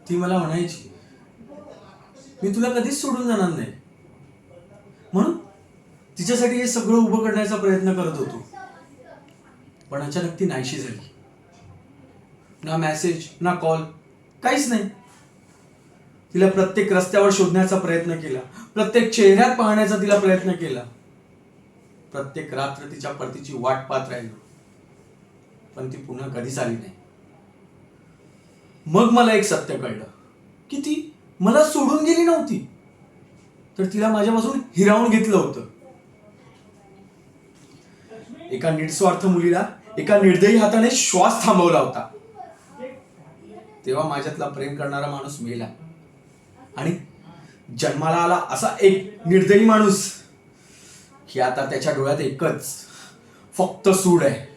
ती मला म्हणायची, मी तुला कधीच सोडून जाणार नाही. म्हणून तिच्यासाठी हे सगळं उभं करण्याचा प्रयत्न करत होतो. पण अचानक ती नाहीशी झाली. ना मेसेज ना कॉल, काहीच नाही. तिला प्रत्येक रस्त्यावर शोधण्याचा प्रयत्न केला, प्रत्येक चेहऱ्यात पाहण्याचा तिला प्रयत्न केला, प्रत्येक रात्र तिच्या परतीची वाट पाहत राहिलो, पण ती पुन्हा कधीच आली नाही. मग मला एक सत्य कळलं की ती मला सोडून गेली नव्हती, तर तिला माझ्यापासून हिरावून घेतलं होतं. एका निस्वार्थ मुलीला एका निर्दयी हाताने श्वास थांबवला होता. तेव्हा माझ्यातला प्रेम करणारा माणूस मेला आणि जन्माला आला असा एक निर्दयी माणूस की आता त्याच्या डोळ्यात एकच फक्त सूड आहे.